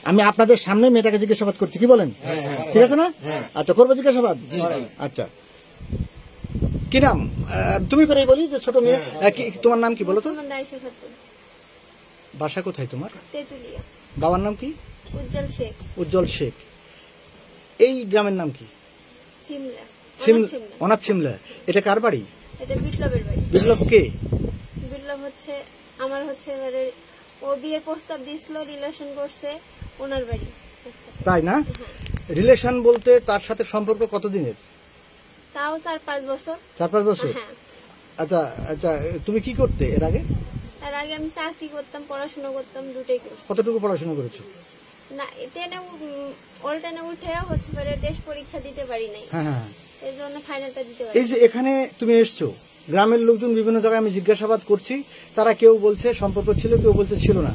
আমি আপনাদের সামনে মেয়েটাকে জিজ্ঞাসাবাদ করছি, কি বলেন? ঠিক আছে না? আচ্ছা, করবো জিজ্ঞাসাবাদ। আচ্ছা, কি নাম? তুমি করে বলি যে ছোট মেয়ে, তোমার নাম কি বলো তো? বাসা কোথায় তোমার? তেতুলিয়া। বাবার নাম কি? উজ্জ্বল শেখ। উজ্জ্বল শেখ। এই গ্রামের নাম কি? সিমলা। অনাথ সিমলা। এটা কার বাড়ি? এটা বিপ্লবের বাড়ি। বিপ্লব কে? বিপ্লব হচ্ছে আমার হচ্ছে ও বিয়ের প্রস্তাব দিয়েছিল, রিলেশন করছে, ওনার বাড়ি। তাই না? রিলেশন বলতে তার সাথে সম্পর্ক কতদিনের? তাও 4-5 বছর। 4-5 বছর? আচ্ছা আচ্ছা, তুমি কি করতে এর আগে? এর আগে আমি চাকরি করতাম, পড়াশোনা করতাম, দুটোই করছি। কতটুকু পড়াশোনা করেছো? না, অল্টারনেটিভ উঠে হচ্ছে টেস্ট পরীক্ষা দিতে পারি নাই। হ্যাঁ, এই জন্য ফাইনালটা দিতে পারি। এই যে এখানে তুমি এসছো, গ্রামের লোকজন বিভিন্ন জায়গায় আমি জিজ্ঞাসাবাদ করছি, তারা কেউ বলছে সম্পর্ক ছিল, কেউ বলছে ছিল না।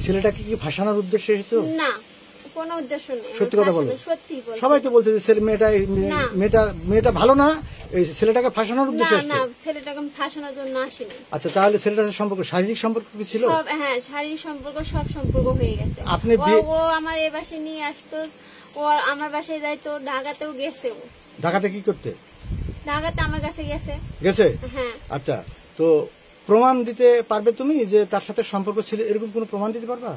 ছেলেটাকে কি ফাঁসানোর উদ্দেশ্যে এসেছো? না, কোনো উদ্দেশ্য নেই। সত্যি কথা বলো। সত্যি বল। সবাই তো বলছে যে মেয়েটা ভালো না, এই ছেলেটাকে ফাঁসানোর উদ্দেশ্যে এসেছে। না, ছেলেটাকে ফাঁসানোর জন্য আসেনি। আচ্ছা, তাহলে ছেলেটার সাথে সম্পর্ক, শারীরিক সম্পর্ক কি ছিল? হ্যাঁ, শারীরিক সম্পর্ক, সব সম্পর্ক হয়ে গেছে। ও আমার এই বাসায় নিয়ে আসতো, ও আমার বাসায় যাইতো, ঢাকাতেও গেছে। ও ঢাকাতে কি করতে? ঢাকাতে আমার কাছে গেছে। হ্যাঁ। আচ্ছা, তো প্রমাণ দিতে পারবে তুমি যে তার সাথে সম্পর্ক ছিল, এরকম কোনো প্রমাণ দিতে পারবা?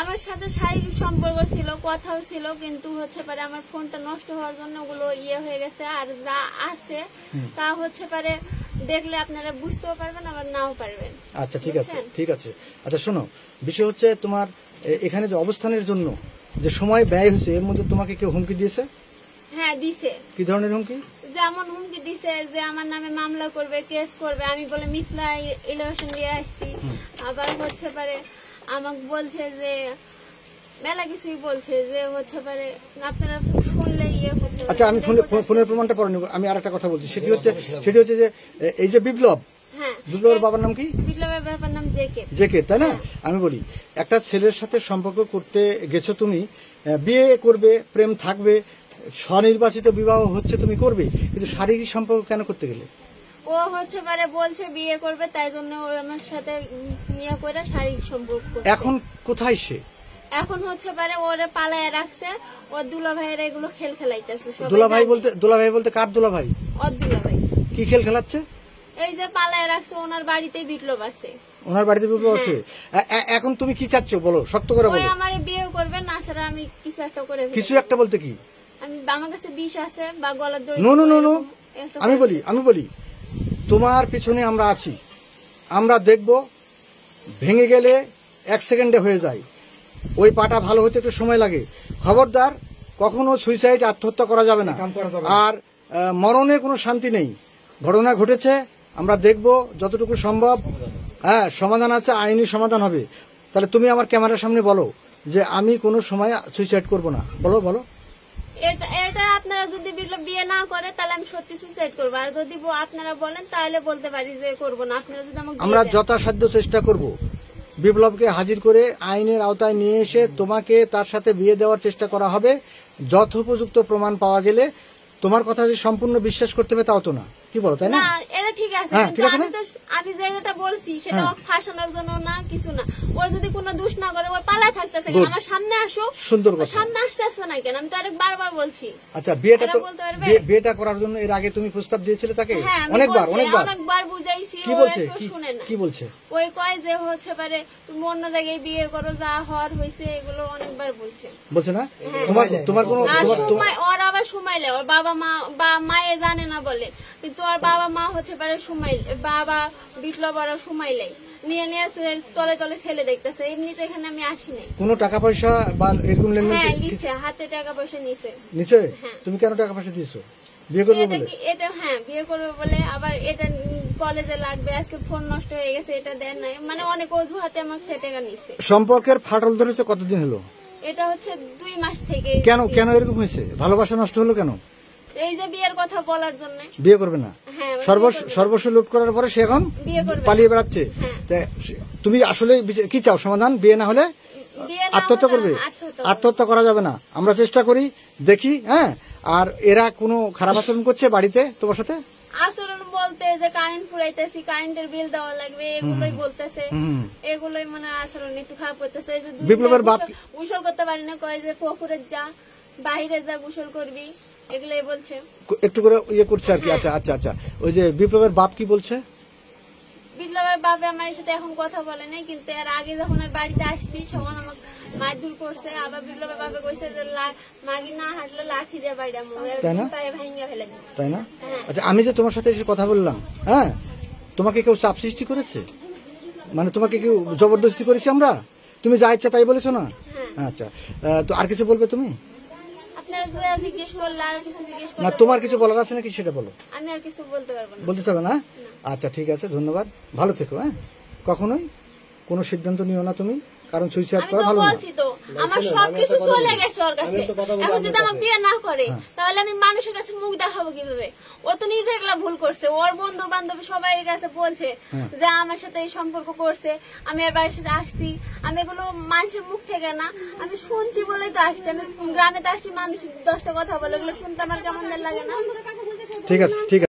আমার সাথে শারীরিক সম্পর্ক ছিল, কথাও ছিল, কিন্তু হচ্ছে পারে আমার ফোনটা নষ্ট হওয়ার জন্য ওগুলো হয়ে গেছে। আর যা আছে তা হচ্ছে পারে দেখলে আপনারা বুঝতেও পারবেন, আবার নাও পারবেন। আচ্ছা, ঠিক আছে, ঠিক আছে। আচ্ছা শোনো, বিষয় হচ্ছে তোমার এখানে যে অবস্থানের জন্য যে সময় ব্যয় হয়েছে, এর মধ্যে তোমাকে কেউ হুমকি দিয়েছে? হ্যাঁ, দিছে। কি ধরনের হুমকি? যেমন হুমকি দিছে যে আমার নামে মামলা করবে, কেস করবে। আমি বলে মিথ্যা ইলেকশন দিয়ে আসছি। আবার হচ্ছে পারে আমাকে বলছে যে মেলা কিছুই বলছে যে হচ্ছে পারে আপনারা শুনলে করতে। আচ্ছা, আমি ফোনের প্রমাণটা পরে নেব। আমি আরেকটা কথা বলছি, সেটি হচ্ছে যে এই যে বিপ্লব, বিপ্লবের বাবার নাম কি? বিপ্লবের বাবার নাম জেকে, তাই না? আমি বলি, একটা ছেলের সাথে সম্পর্ক করতে গেছো তুমি, বিয়ে করবে, প্রেম থাকবে, স্বনির্বাচিত বিবাহ হচ্ছে, তুমি করবে, কিন্তু শারীরিক সম্পর্ক কেন করতে গেলে? ও হচ্ছে পারে বলছে বিয়ে করবে, তাই জন্য ও আমার সাথে নিয়ে করে শারীরিক সম্পর্ক। এখন কোথায় সে? এখন হচ্ছে পারে ওরে পালায় রাখছে, ওর দুলাভাইয়ের এগুলো খেলাইতেছে। দুলাভাই বলতে কার দুলাভাই? ওর দুলাভাই। কি খেল খেলাচ্ছে? এই যে পালায় রাখছে, ওনার বাড়িতে বিপ্লব আছে। ওনার বাড়িতে বিপ্লব আছে? এখন তুমি কি চাচ্ছ বলো, শক্ত করে বলো। ওই আমারে বিয়ে করবে, না ছাড়া আমি কিছু একটা করে। কিছু একটা বলতে কি? আমার কাছে বিষ আছে বা গলার দড়ি। নো, আমি বলি তোমার পিছনে আমরা আছি, আমরা দেখব। ভেঙে গেলে 1 সেকেন্ডে হয়ে যায়, ওই পাটা ভালো হতে একটু সময় লাগে। খবরদার, কখনো সুইসাইড, আত্মহত্যা করা যাবে না। আর মরণে কোনো শান্তি নেই। ঘটনা ঘটেছে, আমরা দেখব যতটুকু সম্ভব। হ্যাঁ, সমাধান আছে, আইনি সমাধান হবে। তাহলে তুমি আমার ক্যামেরার সামনে বলো যে আমি কোনো সময় সুইসাইড করব না। বলো। এটা আপনারা যদি বিয়ে না করে তাহলে আমি সত্যি সুইসাইড করবো, আর যদি আপনারা বলেন তাহলে বলতে পারি যে করবো না। আপনারা যদি আমরা যথাসাধ্য চেষ্টা করব বিপ্লবকে হাজির করে আইনের আওতায় নিয়ে এসে তোমাকে তার সাথে বিয়ে দেওয়ার চেষ্টা করা হবে। যথোপযুক্ত প্রমাণ পাওয়া গেলে তোমার কথা যে সম্পূর্ণ বিশ্বাস করতে হবে তাও তো না, কি বলো, তাই না? এটা ঠিক আছে, আমি জায়গাটা বলছি সেটা ফাঁসানোর জন্য না, কিছু না। ও যদি কোনো দোষ না করে, ও পালায় থাকতেছে, আমার সামনে আসুক। সুন্দর কথা। সামনে আসতেছে না কেন? আমি তো আরেক বারবার বলছি। আচ্ছা, বিয়েটা করার জন্য এর আগে তুমি প্রস্তাব দিয়েছিলে তাকে? অনেকবার বুঝাইছি, কি বলছে? ওই কয় যে হচ্ছে পারে তুমি অন্য জায়গায় বিয়ে করো, যা হওয়ার হয়েছে, এগুলো অনেকবার বলছে না? তোমার কোনো ওর আবার সময় লে, ওর বাবা মা বা মায়ে জানে না বলে, কিন্তু ওর বাবা মা হচ্ছে পারে সময়, বাবা বিপ্লব ওরা সময় লাই নিয়ে তলে তলে ছেলে দেখতেছে। এমনি তো এখানে আমি আসি নাই। কোনো টাকা পয়সা বা এরকম লেনদেন? হ্যাঁ, নিছে, হাতে টাকা পয়সা নিছে। তুমি কেন টাকা পয়সা দিয়েছো? বিয়ে করবে বলে? এটা হ্যাঁ, বিয়ে করবে বলে। আবার এটা কলেজে লাগবে, আজকে ফোন নষ্ট হয়ে গেছে, এটা দেন নাই, মানে অনেক অজুহাতে আমার টাকা নিছে। সম্পর্কের ফাটল ধরেছে কতদিন হলো? এটা হচ্ছে 2 মাস থেকে। কেন এরকম হয়েছে? ভালোবাসা নষ্ট হলো কেন? এই যে বিয়ের কথা বলার জন্য। বিয়ে করবে না? সর্বস্ব লুট করার পরে সে এখন পালিয়ে বেড়াচ্ছে। তুমি আসলে কি চাও সমাধান? বিয়ে না হলে আত্মহত্যা করবে? আত্মহত্যা করা যাবে না, আমরা চেষ্টা করি, দেখি। হ্যাঁ, আর এরা কোনো খারাপ আচরণ করছে বাড়িতে তোমার সাথে? আচরণ বলতে বলতে যে কারেন্ট ফুরাইতেছি, কারেন্টের বিল দেওয়া লাগবে, এগুলোই বলতেছে। এগুলোই মানে আচরণ একটু খারাপ করতেছে। এই যে বিপ্লবের বাপ গোসল করতে পারি না, কয় যে পুকুরে যা, বাইরে যা গোসল করবি, এগুলোই বলছে। একটু করে ইয়ে করছে আর কি। আচ্ছা আচ্ছা আচ্ছা, ওই যে বিপ্লবের বাপ কি বলছে? বিপ্লবের বাপে আমার সাথে এখন কথা বলে নাই, কিন্তু এর আগে যখন আর বাড়িতে আসছি তখন আমাকে মারধর করছে। আবার বিপ্লবের বাপে কইছে যে মাগি না হাঁটলে লাঠি দিয়ে বাইরে পায়ে ভাঙিয়ে ফেলে দিবে, তাই না? আচ্ছা, আমি যে তোমার সাথে এসে কথা বললাম, হ্যাঁ, তোমাকে কেউ চাপ সৃষ্টি করেছে? মানে তোমাকে কেউ জবরদস্তি করেছি আমরা? তুমি যা ইচ্ছা তাই বলেছো না? আচ্ছা, তো আর কিছু বলবে তুমি? আপনারা জিজ্ঞেস করলে আর কিছু জিজ্ঞেস না, তোমার কিছু বলার আছে নাকি সেটা বলো। আমি আর কিছু বলতে পারবো না। বলতে চাবে না? আচ্ছা ঠিক আছে, ধন্যবাদ, ভালো থেকো। হ্যাঁ, কখনোই কোনো সিদ্ধান্ত নিও না তুমি, কারণ সুইসাইড করা ভালো না। বলছি তো আমার সবকিছু চলে গেছে ওর কাছে। এখন যদি আমাকে বিয়ে না করে তাহলে আমি মানুষের কাছে মুখ দেখাবো কিভাবে? ও তো নিজে এগুলা ভুল করছে। ওর বন্ধু বান্ধব সবাই কাছে বলছে যে আমার সাথে এই সম্পর্ক করছে, আমি এর বাড়ির সাথে আসছি। আমি এগুলো মানুষের মুখ থেকে না, আমি শুনছি বলেই তো আসছি। আমি গ্রামে তো আসছি, মানুষ 10টা কথা বলে, ওগুলো শুনতে আমার কেমন লাগে না? ঠিক আছে, ঠিক আছে।